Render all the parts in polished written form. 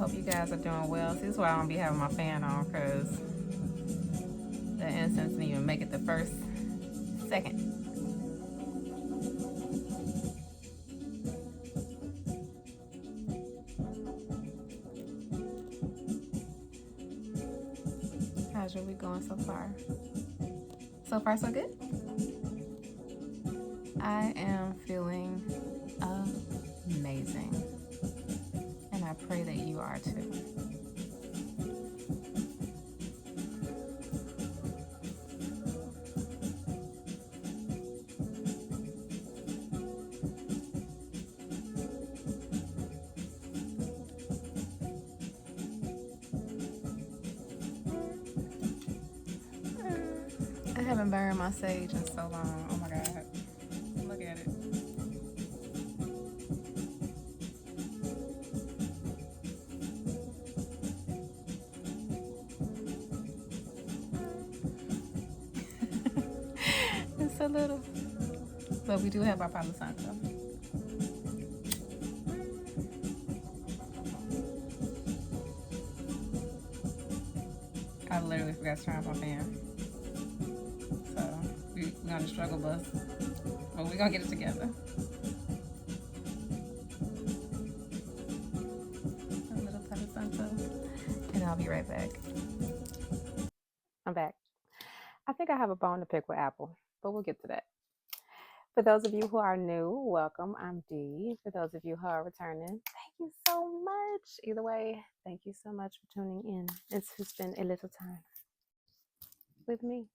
hope you guys are doing well. See, this is why I don't be having my fan on, because the incense didn't even make it the first second. How's your week going so far? So far, so good? I am feeling amazing. And I pray that you are too. I haven't burned my sage in so long. Oh my God. Look at it. It's a little. But we do have our Palo Santo. I literally forgot to turn off my fan. So we're on the struggle bus. But we're going to get it together. A little Palo Santo. And I'll be right back. I'm back. I think I have a bone to pick with Apple, but we'll get to that. For those of you who are new, welcome. I'm Dee. For those of you who are returning, thank you so much. Either way, thank you so much for tuning in. It's just been a little time with me.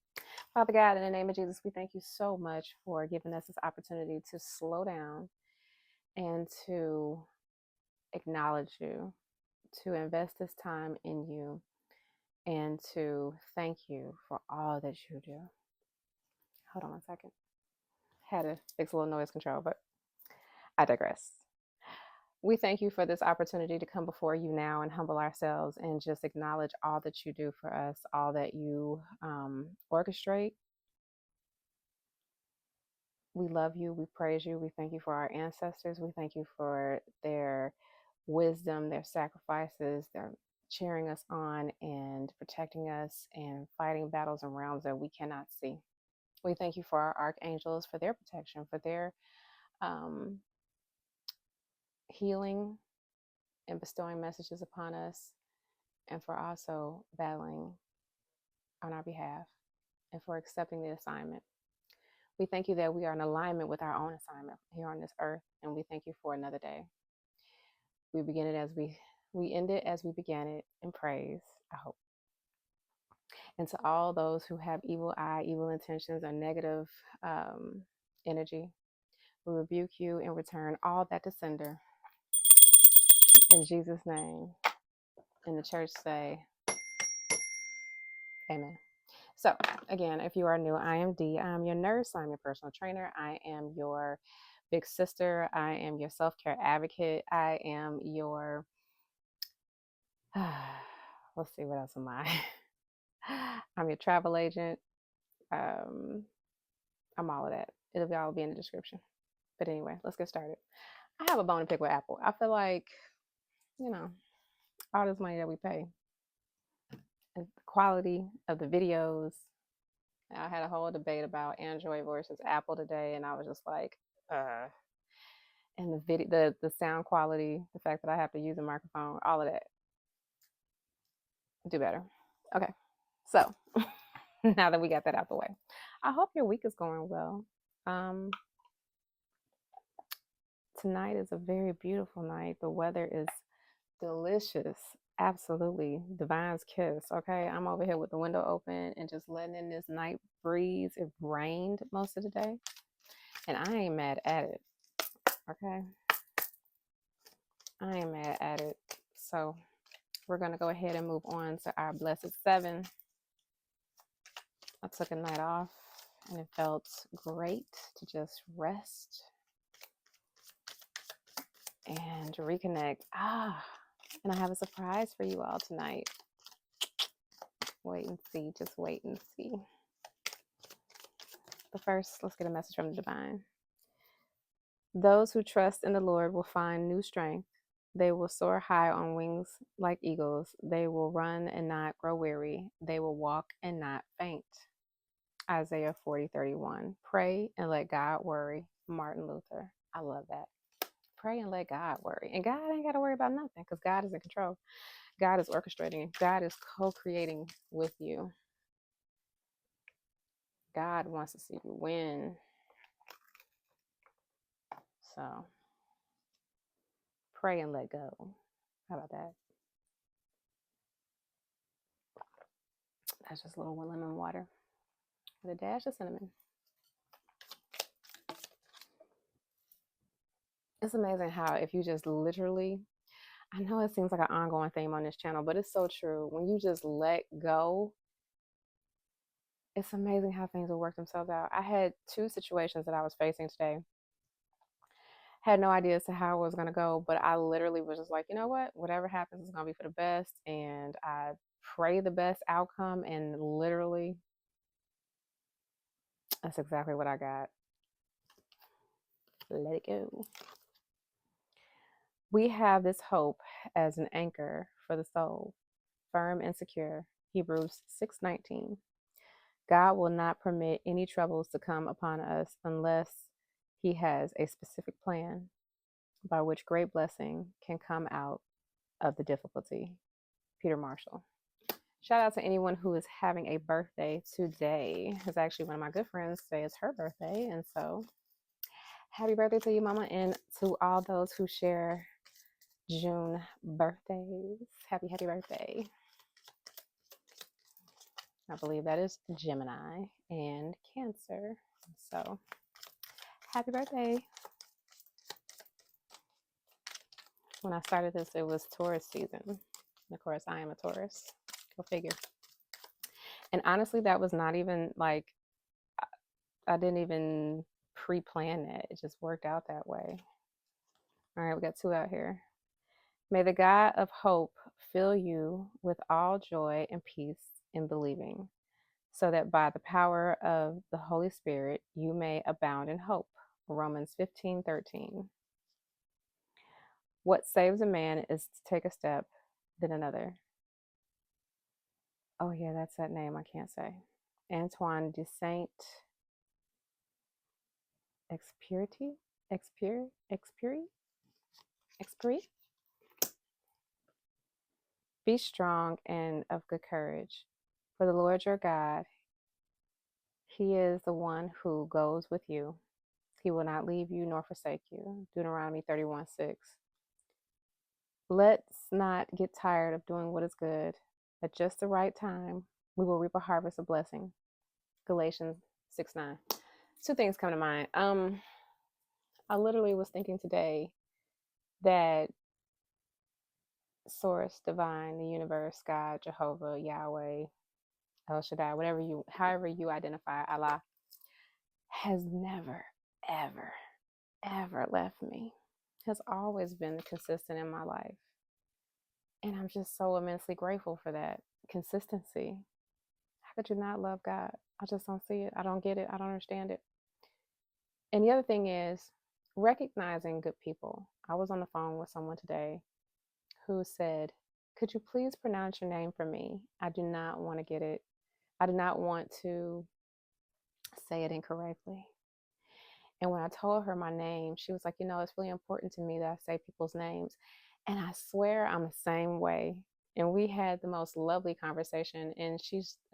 Father God, in the name of Jesus, we thank you so much for giving us this opportunity to slow down and to acknowledge you, to invest this time in you, and to thank you for all that you do. Hold on one second. Had to fix a little noise control, but I digress. We thank you for this opportunity to come before you now and humble ourselves and just acknowledge all that you do for us, all that you orchestrate. We love you. We praise you. We thank you for our ancestors. We thank you for their wisdom, their sacrifices, their cheering us on and protecting us and fighting battles and realms that we cannot see. We thank you for our archangels, for their protection, for their healing and bestowing messages upon us, and for also battling on our behalf, and for accepting the assignment. We thank you that we are in alignment with our own assignment here on this earth, and we thank you for another day. We begin it as we end it as we began it in praise, I hope. And to all those who have evil eye, evil intentions, or negative energy, we rebuke you and return all that to sender. In Jesus' name. And the church say, amen. So again, if you are new, I am Dee. I'm your nurse. I'm your personal trainer. I am your big sister. I am your self-care advocate. I am your, let's see, what else am I? I'm your travel agent. I'm all of that. It'll all be in the description. But anyway, let's get started. I have a bone to pick with Apple. I feel like, all this money that we pay, and the quality of the videos. I had a whole debate about Android versus Apple today, and I was just like, and the video, the sound quality, the fact that I have to use a microphone, all of that. Do better. Okay, so now that we got that out the way, I hope your week is going well. Tonight is a very beautiful night. The weather is delicious. Absolutely. Divine's kiss. Okay. I'm over here with the window open and just letting in this night breeze. It rained most of the day, and I ain't mad at it. Okay. I ain't mad at it. So we're going to go ahead and move on to our blessed 7. I took a night off and it felt great to just rest and reconnect. And I have a surprise for you all tonight. Wait and see. Just wait and see. But first, let's get a message from the divine. Those who trust in the Lord will find new strength. They will soar high on wings like eagles. They will run and not grow weary. They will walk and not faint. Isaiah 40:31. Pray and let God worry. Martin Luther. I love that. Pray and let God worry. And God ain't got to worry about nothing because God is in control. God is orchestrating. God is co-creating with you. God wants to see you win. So pray and let go. How about that? That's just a little lemon water with a dash of cinnamon. It's amazing how if you just literally, I know it seems like an ongoing theme on this channel, but it's so true. When you just let go, it's amazing how things will work themselves out. I had 2 situations that I was facing today. Had no idea as to how it was going to go, but I literally was just like, you know what? Whatever happens is going to be for the best. And I pray the best outcome. And literally, that's exactly what I got. Let it go. We have this hope as an anchor for the soul, firm and secure. Hebrews 6:19. God will not permit any troubles to come upon us unless he has a specific plan by which great blessing can come out of the difficulty. Peter Marshall. Shout out to anyone who is having a birthday today. It's actually one of my good friends. Today is her birthday. And so happy birthday to you, mama, and to all those who share June birthdays. Happy birthday. I believe that is Gemini and Cancer. So happy birthday. When I started this, it was Taurus season. And of course, I am a Taurus. Go figure. And honestly, that was not even like, I didn't even pre-plan it. It just worked out that way. All right, we got 2 out here. May the God of hope fill you with all joy and peace in believing, so that by the power of the Holy Spirit, you may abound in hope. Romans 15:13. What saves a man is to take a step, then another. Oh yeah, that's that name I can't say. Antoine de Saint-Exupéry. Be strong and of good courage, for the Lord your God, he is the one who goes with you. He will not leave you nor forsake you. Deuteronomy 31:6. Let's not get tired of doing what is good. At just the right time, we will reap a harvest of blessing. Galatians 6:9. 2 things come to mind. I literally was thinking today that Source, Divine, the universe, God, Jehovah, Yahweh, El Shaddai, however you identify Allah, has never, ever, ever left me. Has always been consistent in my life. And I'm just so immensely grateful for that consistency. How could you not love God? I just don't see it. I don't get it. I don't understand it. And the other thing is recognizing good people. I was on the phone with someone today who said, could you please pronounce your name for me? I do not want to get it. I do not want to say it incorrectly. And when I told her my name, she was like, it's really important to me that I say people's names. And I swear I'm the same way. And we had the most lovely conversation. And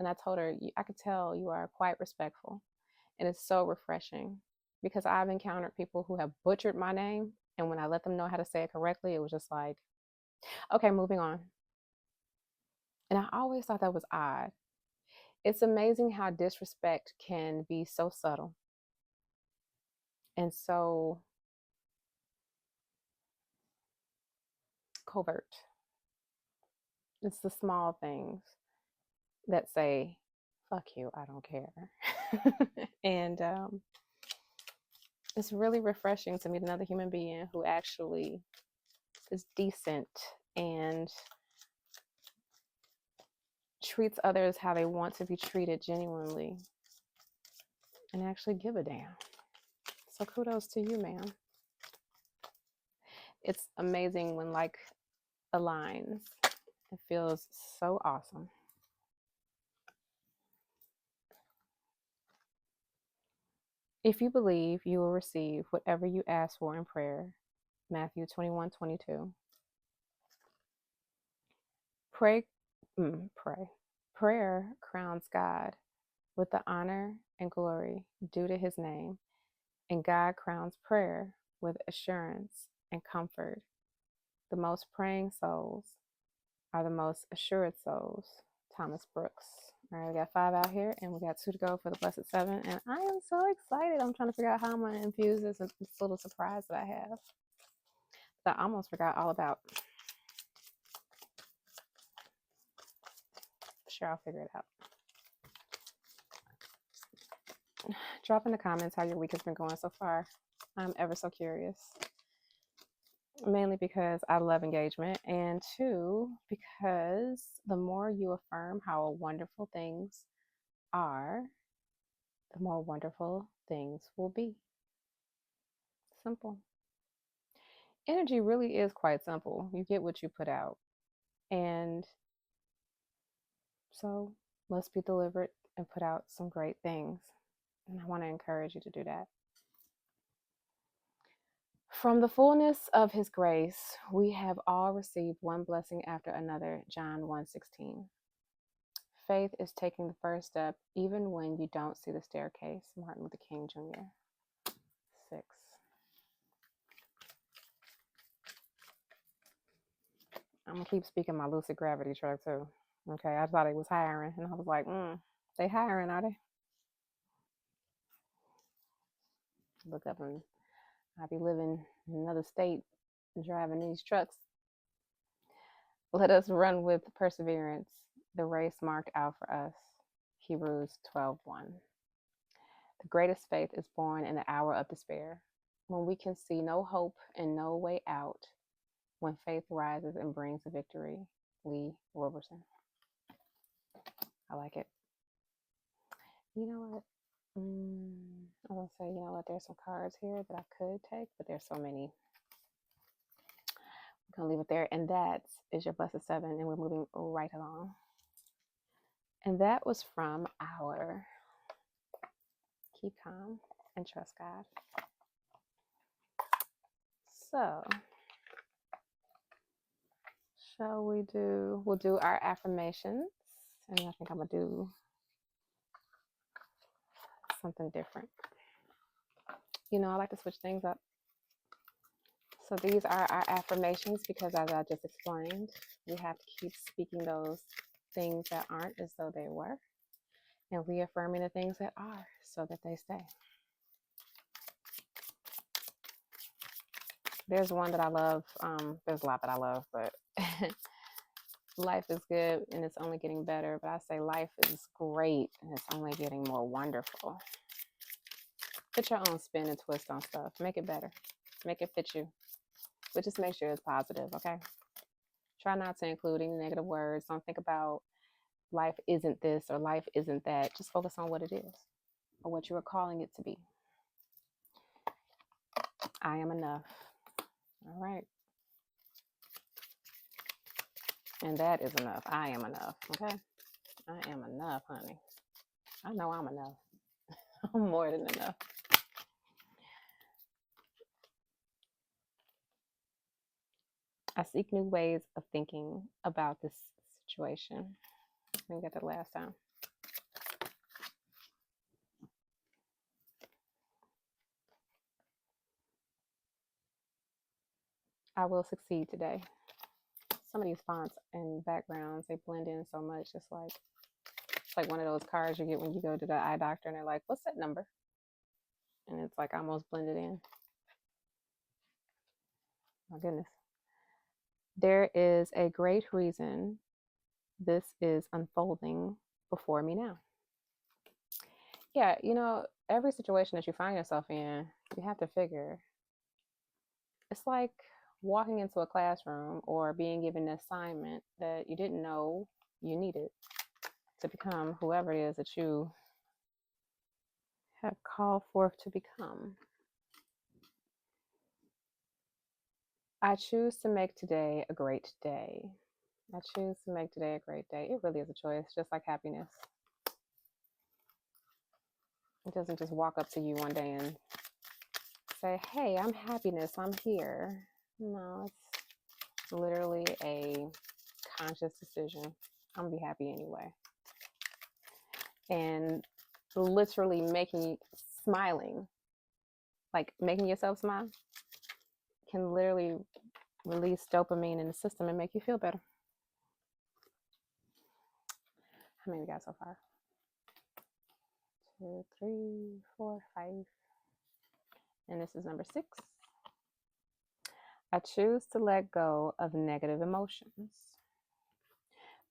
I told her, I could tell you are quite respectful. And it's so refreshing because I've encountered people who have butchered my name. And when I let them know how to say it correctly, it was just like, okay, moving on. And I always thought that was odd. It's amazing how disrespect can be so subtle and so covert. It's the small things that say, fuck you, I don't care. And it's really refreshing to meet another human being who actually is decent and treats others how they want to be treated genuinely and actually give a damn. So kudos to you, ma'am. It's amazing when like aligns. It feels so awesome. If you believe, you will receive whatever you ask for in prayer. Matthew 21:22. Pray, pray. Prayer crowns God with the honor and glory due to his name, and God crowns prayer with assurance and comfort. The most praying souls are the most assured souls. Thomas Brooks. All right, we got 5 out here, and we got 2 to go for the blessed 7. And I am so excited. I'm trying to figure out how I'm going to infuse this little surprise that I have that I almost forgot all about. Sure, I'll figure it out. Drop in the comments how your week has been going so far. I'm ever so curious. Mainly because I love engagement, and 2, because the more you affirm how wonderful things are, the more wonderful things will be. Simple. Energy really is quite simple. You get what you put out. And so let's be deliberate and put out some great things. And I want to encourage you to do that. From the fullness of his grace, we have all received one blessing after another. John 1:16. Faith is taking the first step even when you don't see the staircase. Martin Luther King Jr. 6. I'm going to keep speaking my lucid gravity truck too. Okay, I thought it was hiring, and I was like, they hiring, are they? Look up, and I'll be living in another state and driving these trucks. Let us run with perseverance the race marked out for us. Hebrews 12:1. The greatest faith is born in the hour of despair, when we can see no hope and no way out, when faith rises and brings the victory. Lee Roberson. I like it. You know what? I was gonna say, you know what? There's some cards here that I could take, but there's so many. I'm gonna leave it there, and that is your blessed 7, and we're moving right along. And that was from our Keep Calm and Trust God. So, we'll do our affirmations, and I think I'm gonna do something different. You know, I like to switch things up. So these are our affirmations because, as I just explained, we have to keep speaking those things that aren't as though they were, and reaffirming the things that are so that they stay. There's one that I love. There's a lot that I love, but life is good and it's only getting better. But I say life is great and it's only getting more wonderful. Put your own spin and twist on stuff. Make it better. Make it fit you. But just make sure it's positive, okay? Try not to include any negative words. Don't think about life isn't this or life isn't that. Just focus on what it is or what you are calling it to be. I am enough. All right. And that is enough. I am enough, okay? I am enough, honey. I know I'm enough. I'm more than enough. I seek new ways of thinking about this situation. I didn't get that last time. I will succeed today. Some of these fonts and backgrounds, they blend in so much. It's like one of those cards you get when you go to the eye doctor and they're like, what's that number? And it's like almost blended in. My goodness. There is a great reason this is unfolding before me now. Yeah, you know, every situation that you find yourself in, you have to figure. It's like walking into a classroom or being given an assignment that you didn't know you needed to become whoever it is that you have called forth to become. I choose to make today a great day. I choose to make today a great day. It really is a choice, just like happiness. It doesn't just walk up to you one day and say, hey, I'm happiness, I'm here. No, it's literally a conscious decision. I'm gonna be happy anyway. And literally smiling, like making yourself smile, can literally release dopamine in the system and make you feel better. How many we got so far? 2, 3, 4, 5. And this is number 6. I choose to let go of negative emotions.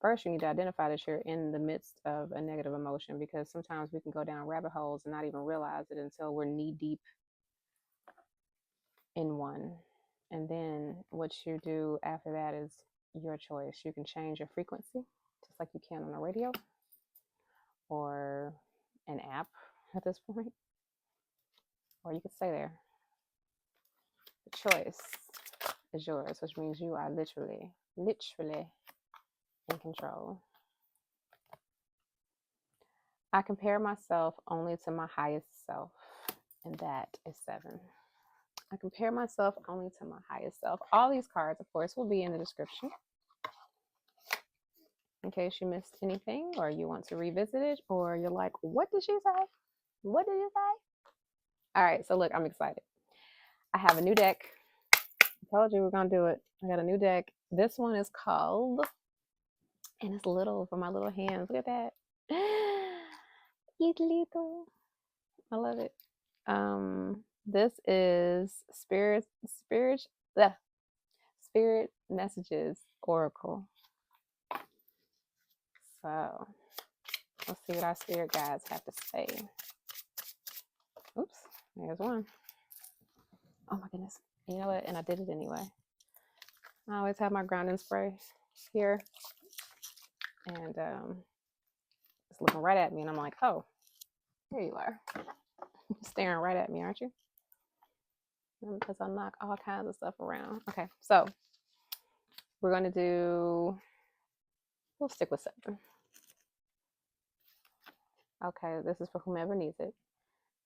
First, you need to identify that you're in the midst of a negative emotion, because sometimes we can go down rabbit holes and not even realize it until we're knee deep in one. And then what you do after that is your choice. You can change your frequency, just like you can on a radio or an app at this point, or you could stay there. The choice is yours, which means you are literally in control. I compare myself only to my highest self, and that is 7. I compare myself only to my highest self. All these cards, of course, will be in the description in case you missed anything or you want to revisit it, or you're like, what did she say? What did you say? All right, so look, I'm excited. I have a new deck. I told you we're going to do it. I got a new deck. This one is called, and it's little for my little hands. Look at that. It's little. I love it. This is Spirit Messages Oracle. So let's see what our spirit guides have to say. Oops, there's one. Oh my goodness. You know what? And I did it anyway. I always have my grounding spray here. And it's looking right at me. And I'm like, oh, here you are. Staring right at me, aren't you? Because I knock all kinds of stuff around. Okay, so we're going to do, we'll stick with 7. Okay, this is for whomever needs it.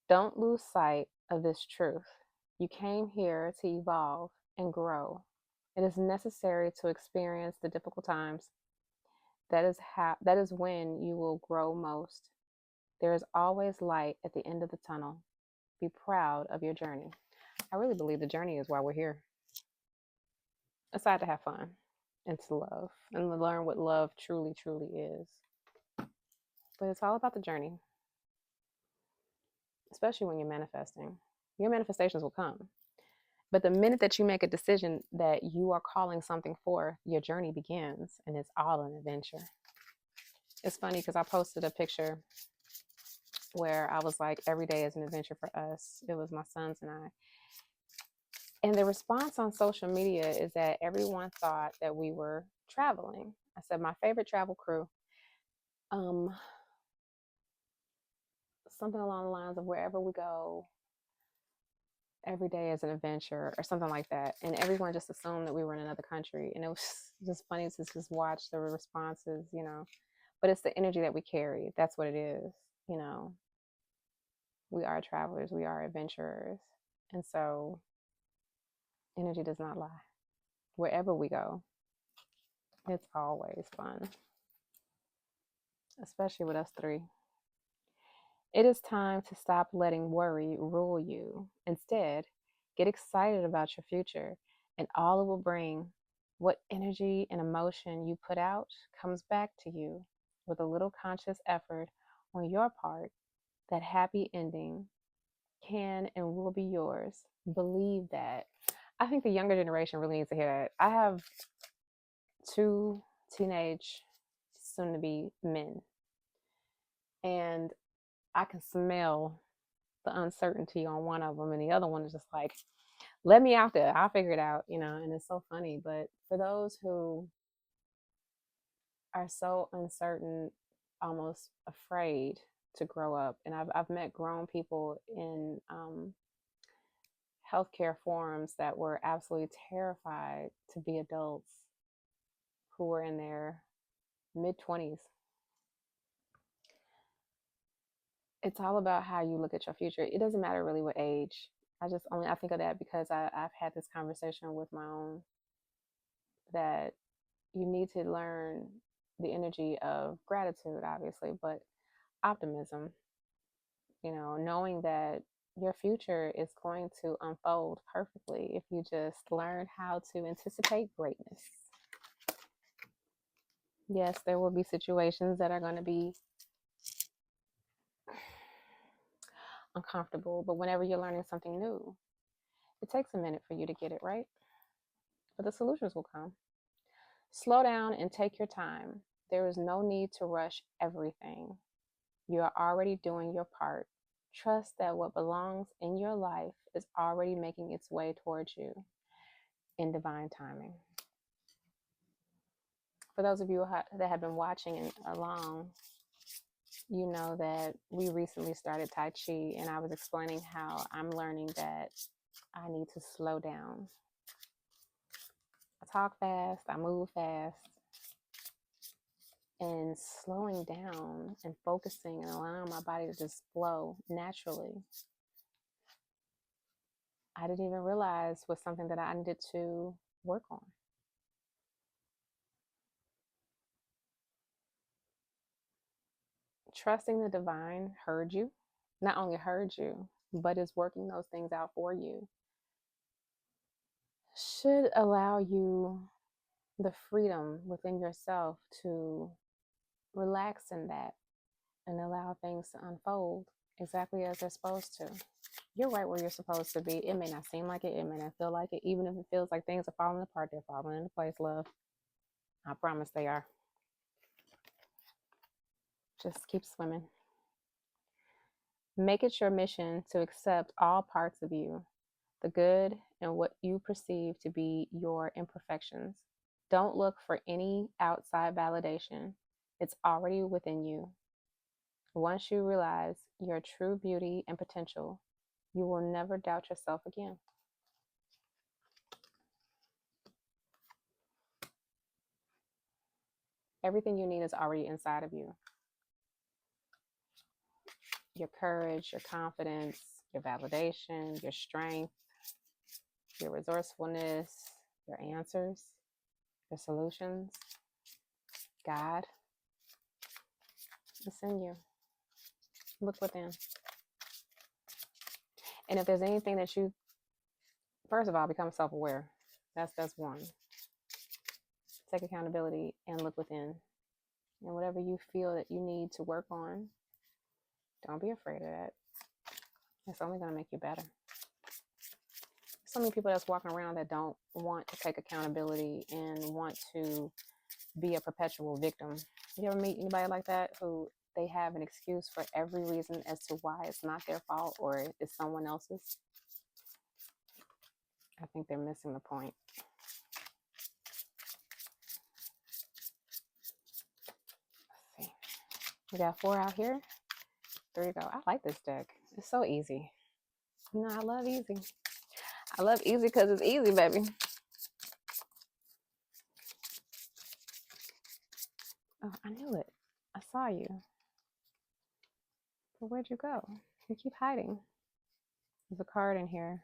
Don't lose sight of this truth. You came here to evolve and grow. It is necessary to experience the difficult times. That is when you will grow most. There is always light at the end of the tunnel. Be proud of your journey. I really believe the journey is why we're here. Aside to have fun and to love and to learn what love truly, truly is. But it's all about the journey, especially when you're manifesting. Your manifestations will come. But the minute that you make a decision that you are calling something forth, your journey begins, and it's all an adventure. It's funny because I posted a picture where I was like, every day is an adventure for us. It was my sons and I. And the response on social media is that everyone thought that we were traveling. I said, my favorite travel crew, something along the lines of wherever we go, every day is an adventure or something like that. And everyone just assumed that we were in another country. And it was just funny to just watch the responses, you know. But it's the energy that we carry. That's what it is, you know. We are travelers. We are adventurers. And so energy does not lie. Wherever we go, it's always fun, especially with us 3. It is time to stop letting worry rule you. Instead, get excited about your future and all it will bring. What energy and emotion you put out comes back to you with a little conscious effort on your part. That happy ending can and will be yours. Believe that. I think the younger generation really needs to hear that. I have 2 teenage, soon to be men, and I can smell the uncertainty on one of them, and the other one is just like, let me out there, I'll figure it out, you know. And it's so funny. But for those who are so uncertain, almost afraid to grow up, and I've met grown people in healthcare forums that were absolutely terrified to be adults who were in their mid-20s. It's all about how you look at your future. It doesn't matter really what age. I think of that because I've had this conversation with my own, that you need to learn the energy of gratitude, obviously, but optimism, knowing that your future is going to unfold perfectly if you just learn how to anticipate greatness. Yes, there will be situations that are going to be uncomfortable, but whenever you're learning something new, it takes a minute for you to get it right, but the solutions will come. Slow down and take your time. There is no need to rush everything. You are already doing your part. Trust that what belongs in your life is already making its way towards you in divine timing. For those of you that have been watching along, you know that we recently started Tai Chi, and I was explaining how I'm learning that I need to slow down. I talk fast, I move fast, and slowing down and focusing and allowing my body to just flow naturally, I didn't even realize was something that I needed to work on. Trusting the divine heard you, not only heard you, but is working those things out for you, should allow you the freedom within yourself to relax in that and allow things to unfold exactly as they're supposed to. You're right where you're supposed to be. It may not seem like it. It may not feel like it. Even if it feels like things are falling apart, they're falling into place, love. I promise they are. Just keep swimming. Make it your mission to accept all parts of you, the good and what you perceive to be your imperfections. Don't look for any outside validation. It's already within you. Once you realize your true beauty and potential, you will never doubt yourself again. Everything you need is already inside of you. Your courage, your confidence, your validation, your strength, your resourcefulness, your answers, your solutions, God, it's in you. Look within. And if there's anything that you, first of all, become self-aware. That's one. Take accountability and look within. And whatever you feel that you need to work on, don't be afraid of that. It's only going to make you better. So many people that's walking around that don't want to take accountability and want to be a perpetual victim. You ever meet anybody like that who they have an excuse for every reason as to why it's not their fault or it's someone else's? I think they're missing the point. Let's see. We got 4 out here. 3 to go. I like this deck. It's so easy. I love easy. I love easy because it's easy, baby. Oh, I knew it. I saw you. But where'd you go? You keep hiding. There's a card in here.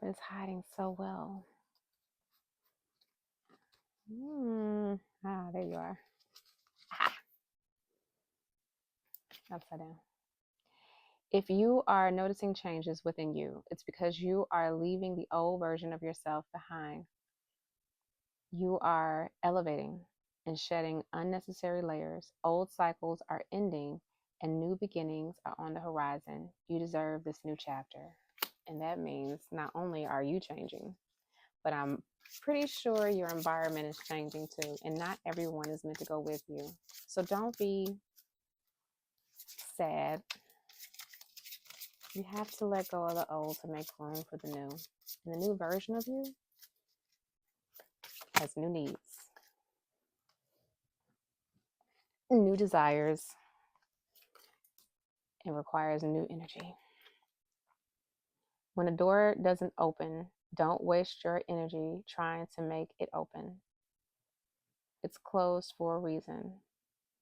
But it's hiding so well. There you are. Upside down. If you are noticing changes within you, it's because you are leaving the old version of yourself behind. You are elevating and shedding unnecessary layers. Old cycles are ending and new beginnings are on the horizon. You deserve this new chapter. And that means not only are you changing, but I'm pretty sure your environment is changing too. And not everyone is meant to go with you. So don't be sad. You have to let go of the old to make room for the new. And the new version of you has new needs, new desires, It requires new energy. When a door doesn't open, don't waste your energy trying to make it open. It's closed for a reason.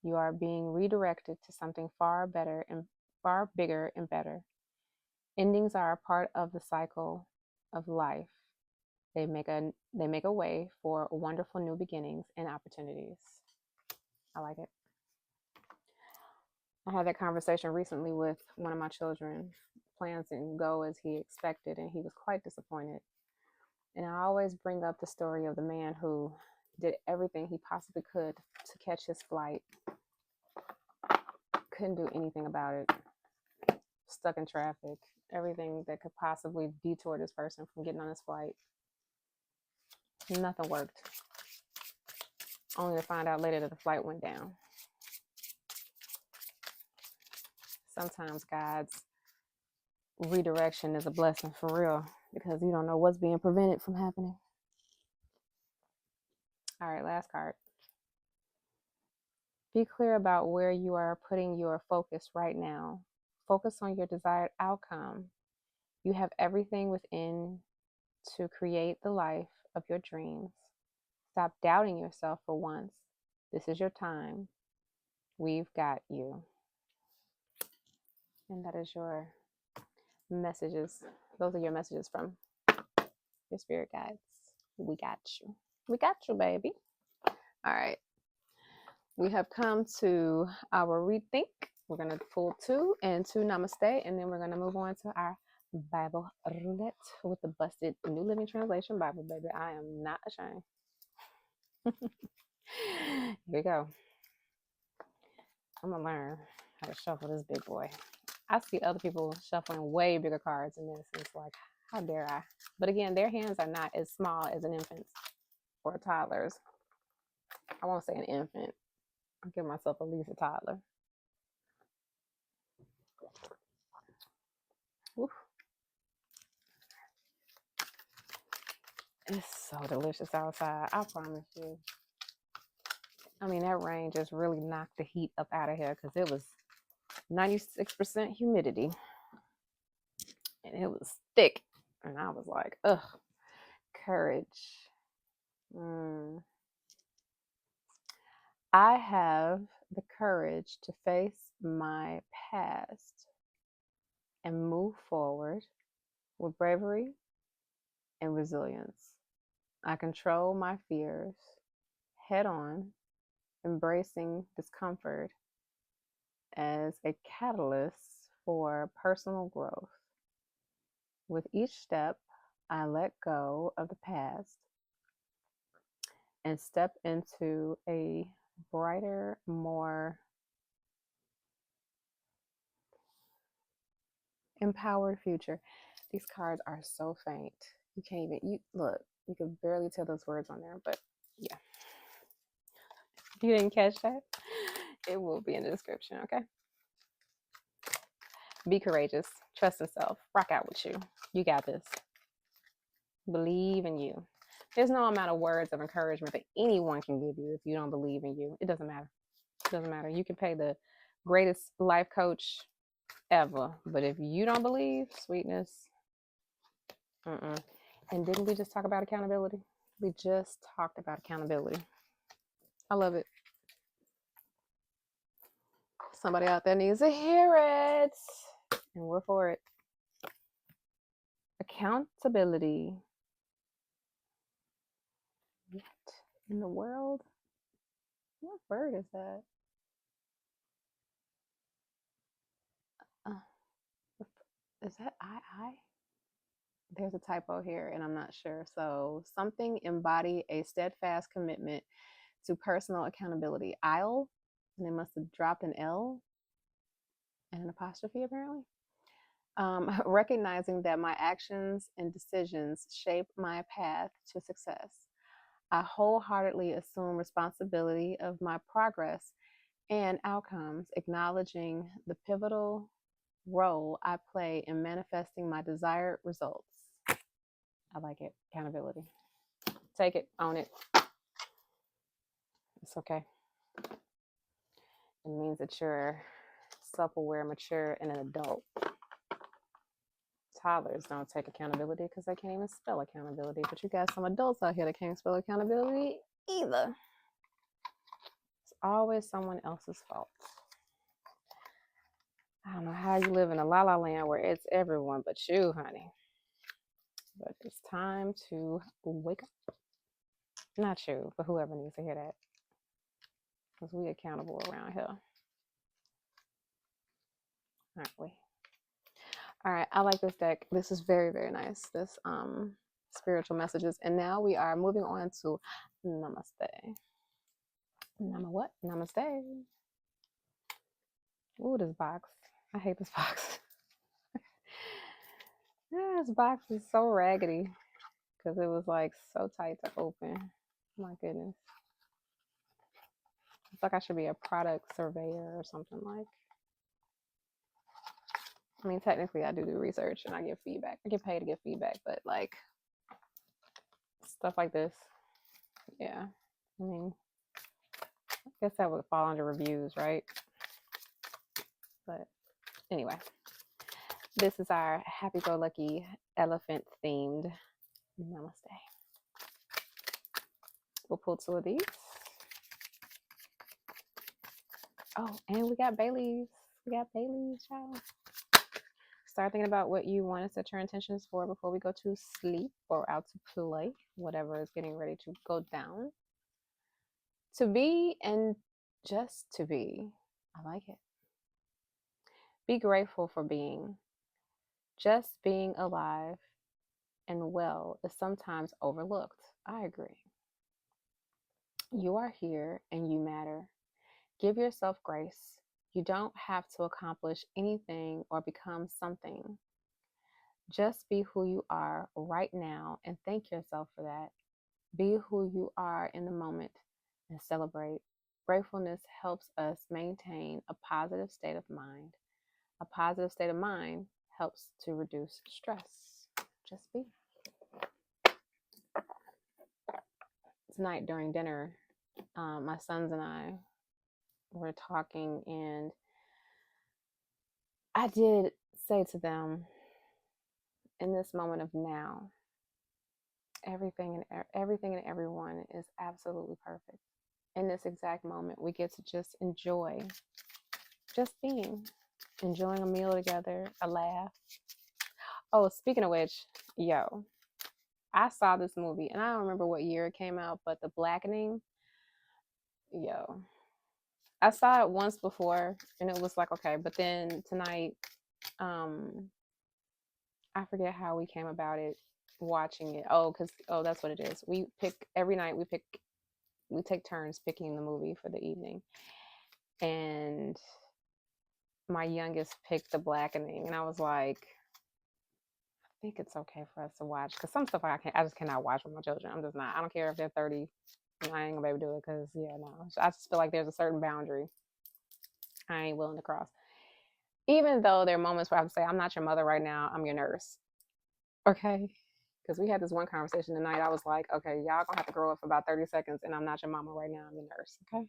You are being redirected to something far better and far bigger and better. Endings are a part of the cycle of life. They make a way for wonderful new beginnings and opportunities. I like it. I had that conversation recently with one of my children. Plans didn't go as he expected, and he was quite disappointed. And I always bring up the story of the man who did everything he possibly could to catch his flight. Couldn't do anything about it. Stuck in traffic. Everything that could possibly detour this person from getting on his flight. Nothing worked. Only to find out later that the flight went down. Sometimes God's redirection is a blessing for real, because you don't know what's being prevented from happening. All right, last card. Be clear about where you are putting your focus right now. Focus on your desired outcome. You have everything within to create the life of your dreams. Stop doubting yourself for once. This is your time. We've got you. And that is your messages. Those are your messages from your spirit guides. We got you. We got you, baby. All right. We have come to our rethink. We're going to pull 2 and 2 namaste, and then we're going to move on to our Bible roulette with the busted New Living Translation Bible, baby. I am not ashamed. Here we go. I'm going to learn how to shuffle this big boy. I see other people shuffling way bigger cards than this, and it's like, how dare I? But again, their hands are not as small as an infant's or a toddler's. I won't say an infant. I'll give myself at least a toddler. Oof. It's so delicious outside, I promise you. I mean, that rain just really knocked the heat up out of here, because it was 96% humidity. And it was thick. And I was like, ugh, courage. I have the courage to face my past and move forward with bravery and resilience. I control my fears head on, embracing discomfort as a catalyst for personal growth. With each step, I let go of the past and step into a brighter, more empowered future. These cards are so faint. You can't even, you can barely tell those words on there, but yeah. If you didn't catch that, it will be in the description, okay? Be courageous. Trust yourself. Rock out with you. You got this. Believe in you. There's no amount of words of encouragement that anyone can give you if you don't believe in you. It doesn't matter. It doesn't matter. You can pay the greatest life coach ever, but if you don't believe, sweetness, And didn't we just talk about accountability? We just talked about accountability. I love it. Somebody out there needs to hear it, and we're for it. Accountability. What in the world? What bird is that? Is that I? There's a typo here, and I'm not sure. So something embody a steadfast commitment to personal accountability. I'll, and they must have dropped an L and an apostrophe apparently. Recognizing that my actions and decisions shape my path to success. I wholeheartedly assume responsibility of my progress and outcomes, acknowledging the pivotal role I play in manifesting my desired results. I like it. Accountability. Take it, own it. It's okay. It means that you're self-aware, mature, and an adult. Toddlers don't take accountability because they can't even spell accountability. But you got some adults out here that can't spell accountability either. It's always someone else's fault. I don't know how you live in a la-la land where it's everyone but you, honey. But it's time to wake up. Not you, but whoever needs to hear that. Because we accountable around here. Aren't we? All right, I like this deck. This is very, very nice. This spiritual messages. And now we are moving on to Namaste. What? Namaste. Ooh, this box. I hate this box. Yeah, this box is so raggedy because it was like so tight to open. My goodness. It's like I should be a product surveyor or something like. I mean, technically I do research and I give feedback. I get paid to give feedback, but like stuff like this, yeah. I mean, I guess that would fall under reviews, right? But anyway, this is our happy-go-lucky elephant-themed Namaste. We'll pull two of these. Oh, and we got Bailey's. Child. Start thinking about what you want to set your intentions for before we go to sleep or out to play, whatever is getting ready to go down. To be and just to be. I like it. Be grateful for being. Just being alive and well is sometimes overlooked. I agree. You are here and you matter. Give yourself grace. You don't have to accomplish anything or become something. Just be who you are right now and thank yourself for that. Be who you are in the moment and celebrate. Gratefulness helps us maintain a positive state of mind. A positive state of mind helps to reduce stress. Just be. Tonight during dinner, my sons and I were talking, and I did say to them, in this moment of now, everything and everyone is absolutely perfect. In this exact moment, we get to just enjoy just being, enjoying a meal together, a laugh. Oh, speaking of which, yo, I saw this movie, and I don't remember what year it came out, but The Blackening, yo, I saw it once before, and it was like, okay, but then tonight, I forget how we came about it, watching it. That's what it is. We pick every night. We take turns picking the movie for the evening, and my youngest picked The Blackening, and I was like, I think it's okay for us to watch, because some stuff I just cannot watch with my children. I'm just not. I don't care if they're 30. I ain't gonna be able to do it because no. I just feel like there's a certain boundary I ain't willing to cross. Even though there are moments where I have to say, I'm not your mother right now, I'm your nurse. Okay? Because we had this one conversation tonight. I was like, okay, y'all gonna have to grow up for about 30 seconds, and I'm not your mama right now, I'm your nurse. Okay?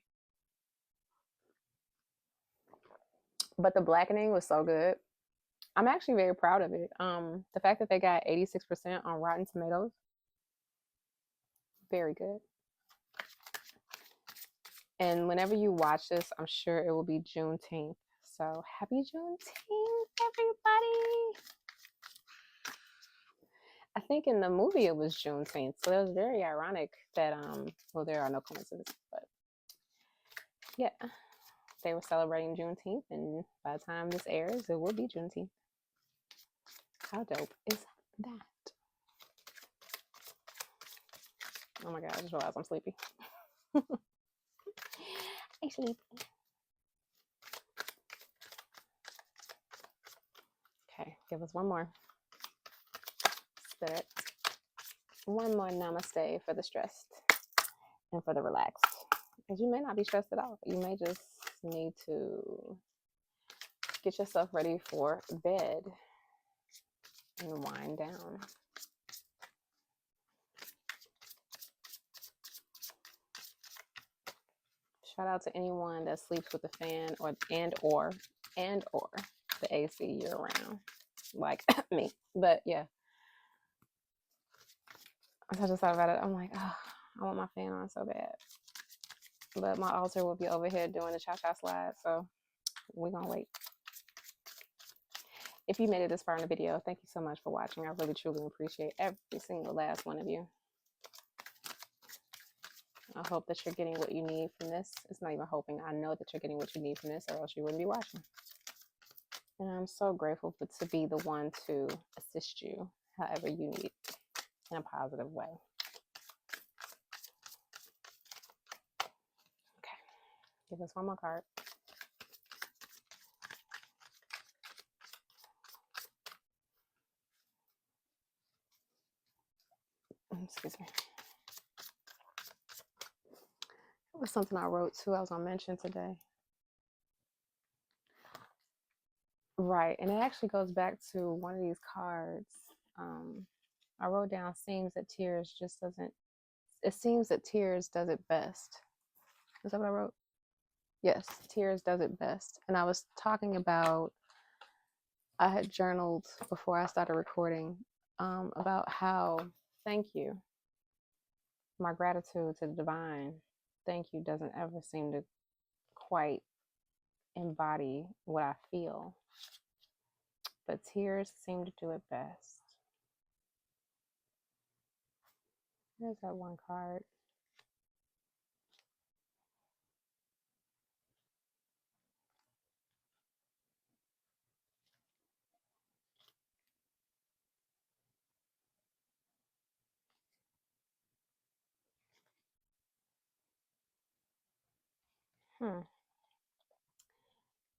But The Blackening was so good. I'm actually very proud of it. The fact that they got 86% on Rotten Tomatoes, very good. And whenever you watch this, I'm sure it will be Juneteenth. So happy Juneteenth, everybody. I think in the movie it was Juneteenth. So it was very ironic that, there are no coincidences, but yeah, they were celebrating Juneteenth, and by the time this airs, it will be Juneteenth. How dope is that? Oh my God, I just realized I'm sleepy. I'm sleepy. Okay, give us one more. Spirit. One more namaste for the stressed and for the relaxed. Because you may not be stressed at all. You may just need to get yourself ready for bed and wind down. Shout out to anyone that sleeps with a fan or and or the AC year round, like me. But yeah, I just thought about it. I'm like, oh, I want my fan on so bad. But my altar will be over here doing the cha-cha slide, so we're gonna wait. If you made it this far in the video, thank you so much for watching. I really truly appreciate every single last one of you. I hope that you're getting what you need from this. It's not even hoping. I know that you're getting what you need from this, or else you wouldn't be watching. And I'm so grateful to be the one to assist you however you need in a positive way. Okay, give us one more card. Excuse me. It was something I wrote too. I was gonna mention today. Right, and it actually goes back to one of these cards. I wrote down seems that tears just doesn't. It seems that tears does it best. Is that what I wrote? Yes, tears does it best. And I was talking about. I had journaled before I started recording about how thank you, my gratitude to the divine. Thank you doesn't ever seem to quite embody what I feel, but tears seem to do it best. There's that one card.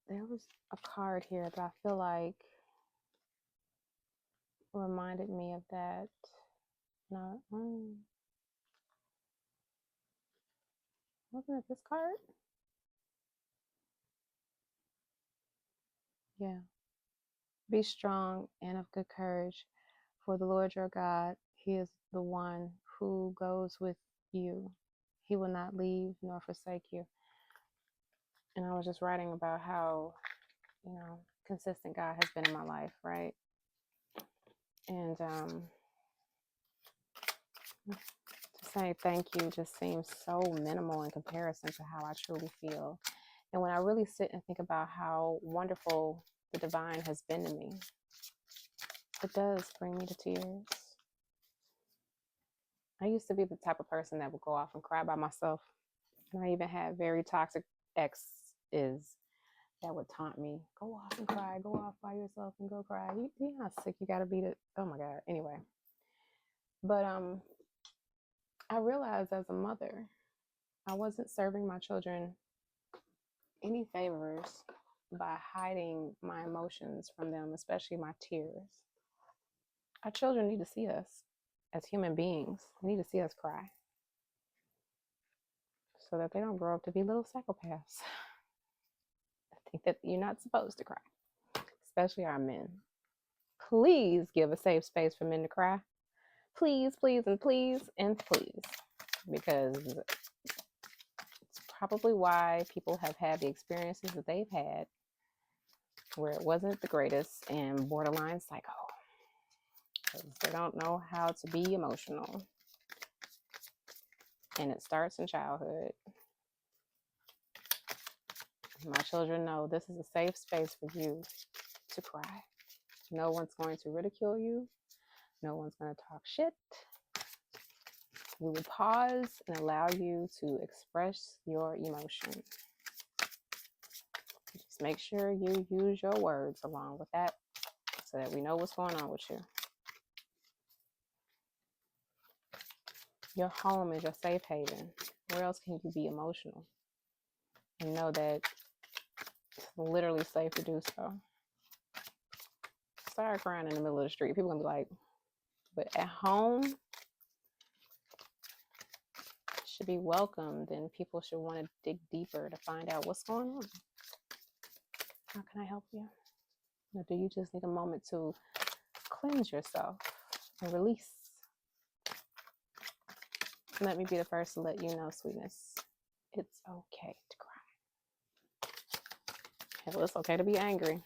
There was a card here that I feel like reminded me of that. No, wasn't it this card? Yeah. Be strong and of good courage, for the Lord your God, He is the one who goes with you. He will not leave nor forsake you. And I was just writing about how, consistent God has been in my life, right? And to say thank you just seems so minimal in comparison to how I truly feel. And when I really sit and think about how wonderful the divine has been to me, it does bring me to tears. I used to be the type of person that would go off and cry by myself. And I even had very toxic exes that would taunt me, go off and cry, go off by yourself and go cry. You know how sick you gotta be to, oh my God. Anyway. But I realized as a mother, I wasn't serving my children any favors by hiding my emotions from them, especially my tears. Our children need to see us as human beings. They need to see us cry so that they don't grow up to be little psychopaths. I think that you're not supposed to cry, especially our men. Please give a safe space for men to cry. Please, please, and please, and please. Because it's probably why people have had the experiences that they've had where it wasn't the greatest and borderline psycho. Because they don't know how to be emotional. And it starts in childhood. My children know this is a safe space for you to cry. No one's going to ridicule you. No one's going to talk shit. We will pause and allow you to express your emotion. Just make sure you use your words along with that so that we know what's going on with you. Your home is your safe haven. Where else can you be emotional? And know that it's literally safe to do so. Start crying in the middle of the street. People are going to be like, but at home, should be welcomed, and people should want to dig deeper to find out what's going on. How can I help you? Or do you just need a moment to cleanse yourself and release? Let me be the first to let you know, sweetness, it's okay to cry. Well, it's okay to be angry.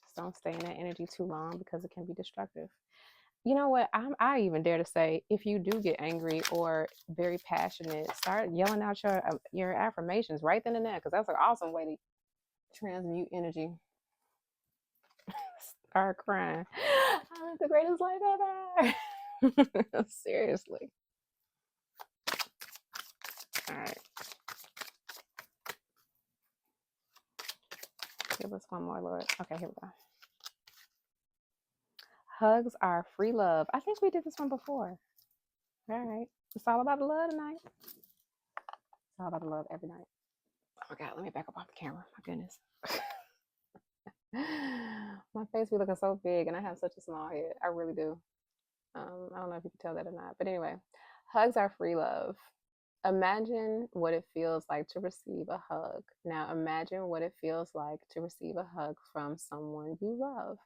Just don't stay in that energy too long because it can be destructive. You know what? I even dare to say, if you do get angry or very passionate, start yelling out your affirmations right then and there, because that's an awesome way to transmute energy. Start crying. I live the greatest life ever. Seriously. All right. Give us one more, Lord. Okay, here we go. Hugs are free love. I think we did this one before. All right. It's all about the love tonight. It's all about the love every night. Oh my God, let me back up off the camera. My goodness. My face be looking so big and I have such a small head. I really do. I don't know if you can tell that or not. But anyway, hugs are free love. Imagine what it feels like to receive a hug. Now imagine what it feels like to receive a hug from someone you love.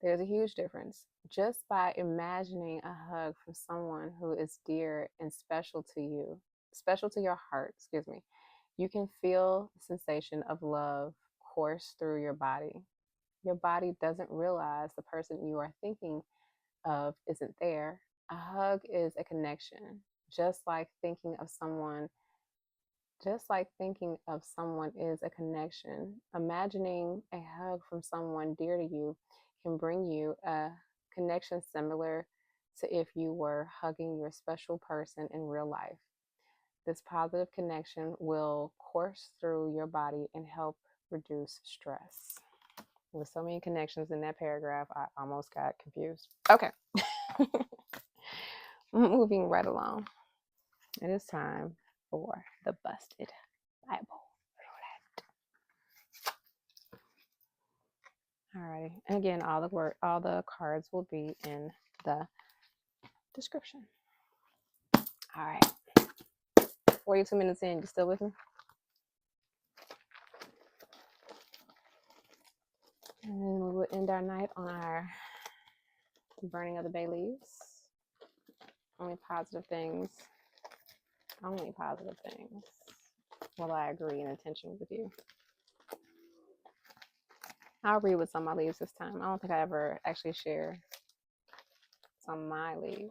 There's a huge difference. Just by imagining a hug from someone who is dear and special to you, special to your heart, you can feel the sensation of love course through your body. Your body doesn't realize the person you are thinking of isn't there. A hug is a connection, just like thinking of someone is a connection. Imagining a hug from someone dear to you can bring you a connection similar to if you were hugging your special person in real life. This positive connection will course through your body and help reduce stress. With so many connections in that paragraph, I almost got confused. Okay. Moving right along. It is time for the Busted Bible. Alrighty. And again, all the cards will be in the description. All right. 42 minutes in, you still with me? And then we will end our night on our burning of the bay leaves. Only positive things. Only positive things. Will I agree in intention with you? I'll read what's on my leaves this time. I don't think I ever actually share what's on my leaves.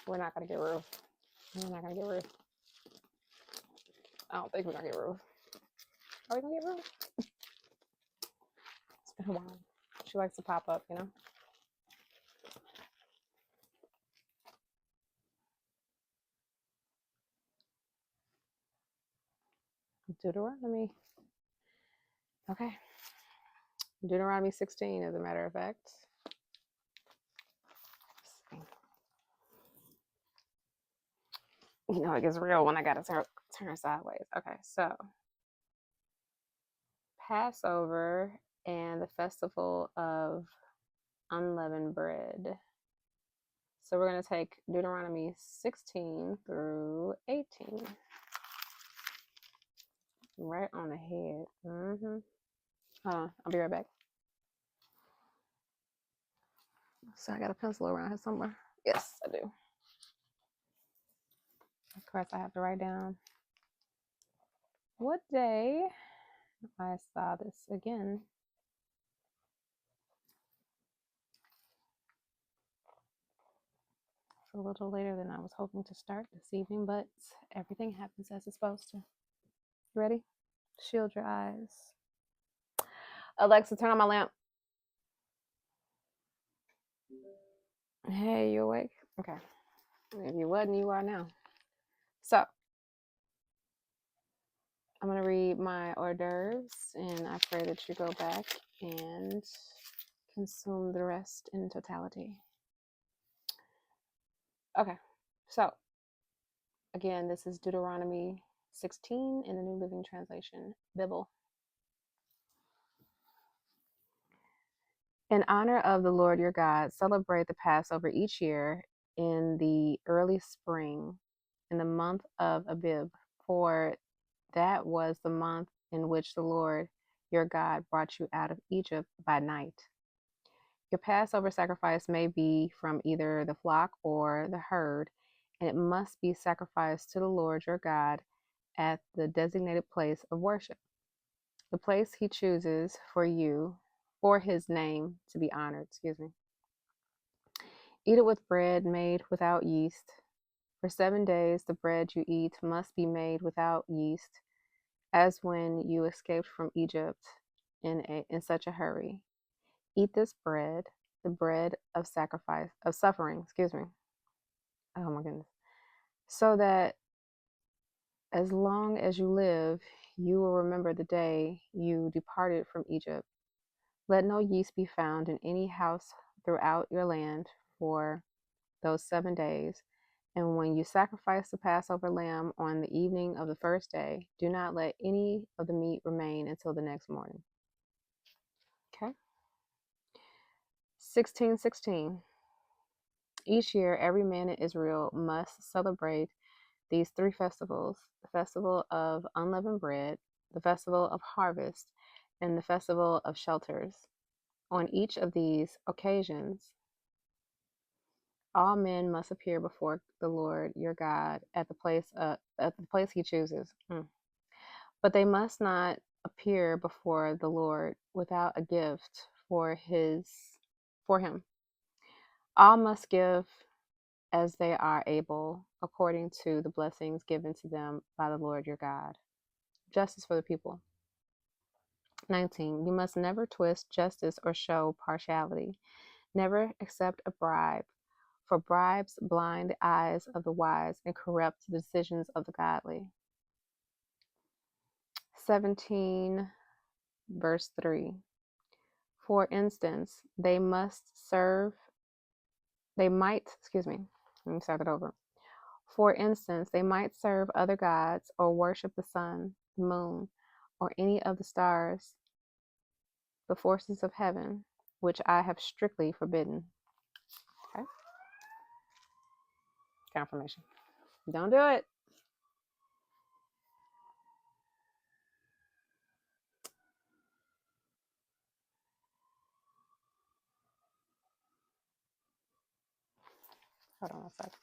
We're not going to get rude. We're not going to get rude. I don't think we're going to get rude. Are we going to get rude? It's been a while. She likes to pop up, you know? Deuteronomy. Okay. Deuteronomy 16, as a matter of fact. You know, it gets real when I got to turn sideways. Okay, so Passover and the festival of unleavened bread. So we're going to take Deuteronomy 16 through 18. Right on the head. I'll be right back. So I got a pencil around here somewhere. Yes, I do. Of course, I have to write down what day I saw this again. It's a little later than I was hoping to start this evening, but everything happens as it's supposed to. You ready? Shield your eyes. Alexa, turn on my lamp. Hey, you awake? Okay. If you wasn't, you are now. So, I'm going to read my hors d'oeuvres, and I pray that you go back and consume the rest in totality. Okay, so, again, this is Deuteronomy 16 in the New Living Translation, Bible. In honor of the Lord your God, celebrate the Passover each year in the early spring, in the month of Abib, for that was the month in which the Lord your God brought you out of Egypt by night. Your Passover sacrifice may be from either the flock or the herd, and it must be sacrificed to the Lord your God at the designated place of worship, the place he chooses for his name to be honored. Eat it with bread made without yeast. For 7 days the bread you eat must be made without yeast, as when you escaped from Egypt in such a hurry. Eat this bread, the bread of suffering, Oh my goodness. So that as long as you live, you will remember the day you departed from Egypt. Let no yeast be found in any house throughout your land for those 7 days. And when you sacrifice the Passover lamb on the evening of the first day, do not let any of the meat remain until the next morning. Okay. 16:16. Each year, every man in Israel must celebrate these 3 festivals: the festival of unleavened bread, the festival of harvest, and the festival of shelters. On each of these occasions, all men must appear before the Lord your God at the place he chooses. But they must not appear before the Lord without a gift for him. All must give as they are able, according to the blessings given to them by the Lord your God. Justice for the people. 19. You must never twist justice or show partiality. Never accept a bribe, for bribes blind the eyes of the wise and corrupt the decisions of the godly. 17, verse 3. For instance, they might, let me start it over. For instance, they might serve other gods or worship the sun, the moon, or any of the stars, the forces of heaven, which I have strictly forbidden. Okay? Confirmation. Don't do it. Hold on a second.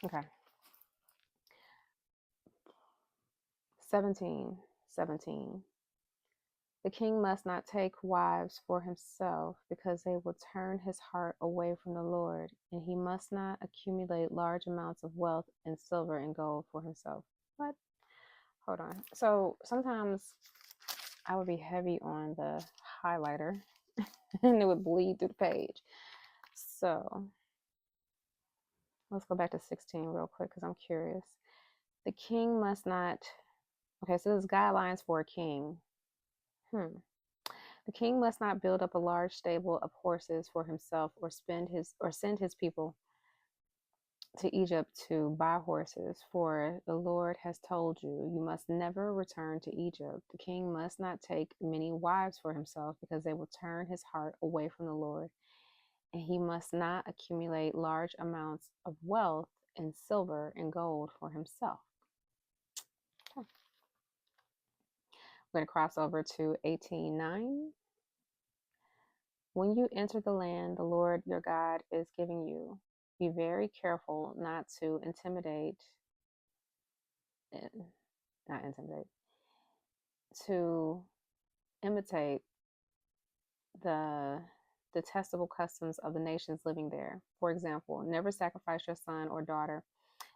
Okay. 17. The king must not take wives for himself, because they will turn his heart away from the Lord, and he must not accumulate large amounts of wealth in silver and gold for himself. What? Hold on. So sometimes I would be heavy on the highlighter and it would bleed through the page. So let's go back to 16 real quick because I'm curious. The king must not, okay, so this is guidelines for a king. The king must not build up a large stable of horses for himself, or send his people to Egypt to buy horses, for the Lord has told you, you must never return to Egypt. The king must not take many wives for himself, because they will turn his heart away from the Lord. And he must not accumulate large amounts of wealth in silver and gold for himself. Okay. We're going to cross over to 18:9. When you enter the land the Lord your God is giving you, be very careful not to to imitate the detestable customs of the nations living there. For example, never sacrifice your son or daughter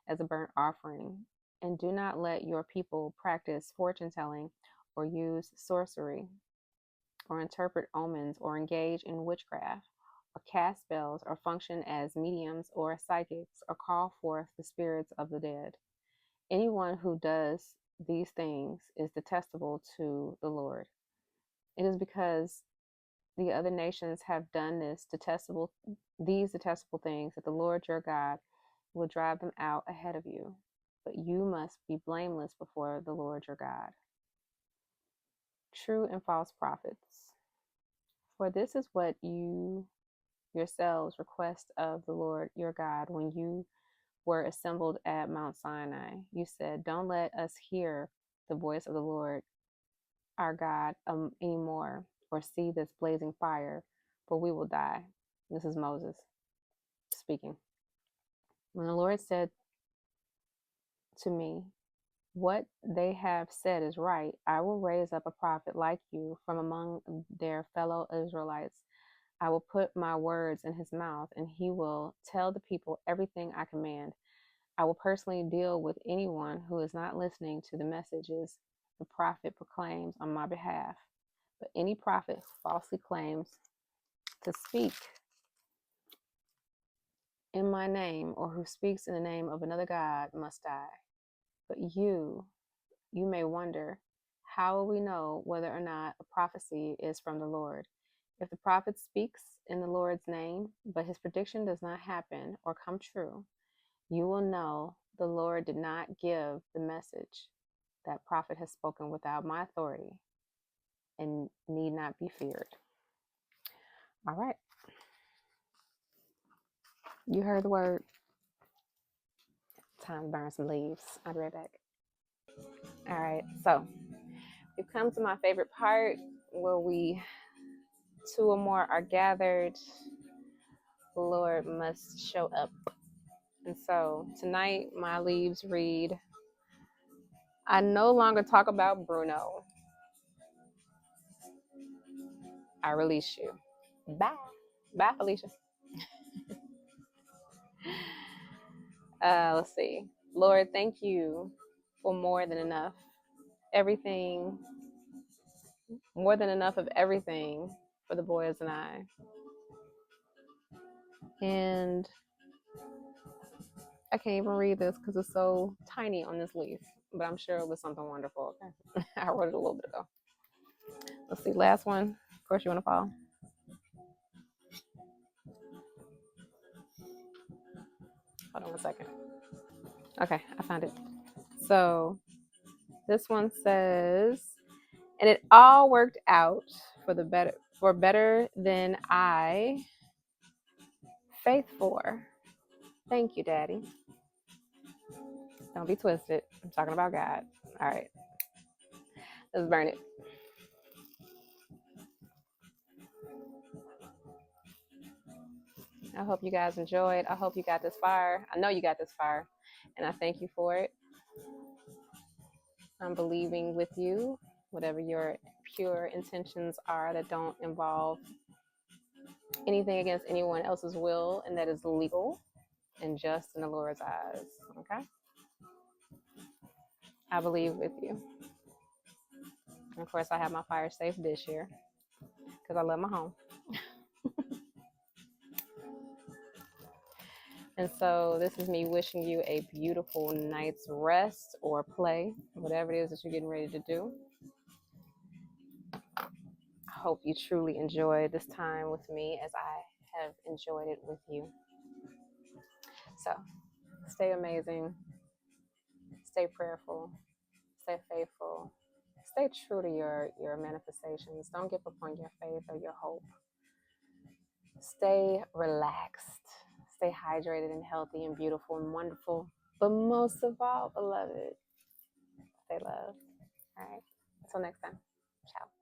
as a burnt offering, and do not let your people practice fortune telling, or use sorcery, or interpret omens, or engage in witchcraft, or cast spells, or function as mediums or psychics, or call forth the spirits of the dead. Anyone who does these things is detestable to the Lord. It is because the other nations have done these detestable things that the Lord your God will drive them out ahead of you. But you must be blameless before the Lord your God. True and false prophets. For this is what you yourselves request of the Lord your God when you were assembled at Mount Sinai. You said, don't let us hear the voice of the Lord our God anymore, or see this blazing fire, for we will die. This is Moses speaking. When the Lord said to me, "What they have said is right. I will raise up a prophet like you from among their fellow Israelites. I will put my words in his mouth, and he will tell the people everything I command. I will personally deal with anyone who is not listening to the messages the prophet proclaims on my behalf. But any prophet who falsely claims to speak in my name or who speaks in the name of another God must die. But you may wonder, how will we know whether or not a prophecy is from the Lord? If the prophet speaks in the Lord's name, but his prediction does not happen or come true, you will know the Lord did not give the message. That prophet has spoken without my authority and need not be feared." All right. You heard the word. Time to burn some leaves. I'll be right back. All right. So we've come to my favorite part where two or more are gathered, the Lord must show up. And so tonight, my leaves read, "I no longer talk about Bruno. I release you. Bye." Bye, Felicia. Let's see. Lord, thank you for more than enough. Everything, more than enough of everything for the boys and I. And I can't even read this because it's so tiny on this leaf, but I'm sure it was something wonderful. Okay. I wrote it a little bit ago. Let's see. Last one. Of course, you want to follow. Hold on 1 second. Okay, I found it. So this one says, "And it all worked out for better than I faith for. Thank you, Daddy." Don't be twisted. I'm talking about God. All right, let's burn it. I hope you guys enjoyed. I hope you got this far. I know you got this far, and I thank you for it. I'm believing with you, whatever your pure intentions are that don't involve anything against anyone else's will and that is legal and just in the Lord's eyes. Okay? I believe with you. And of course, I have my fire safe dish here because I love my home. And so this is me wishing you a beautiful night's rest or play, whatever it is that you're getting ready to do. I hope you truly enjoy this time with me as I have enjoyed it with you. So stay amazing, stay prayerful, stay faithful, stay true to your manifestations. Don't give up on your faith or your hope. Stay relaxed, stay hydrated and healthy and beautiful and wonderful. But most of all, beloved, stay loved. All right. Until next time. Ciao.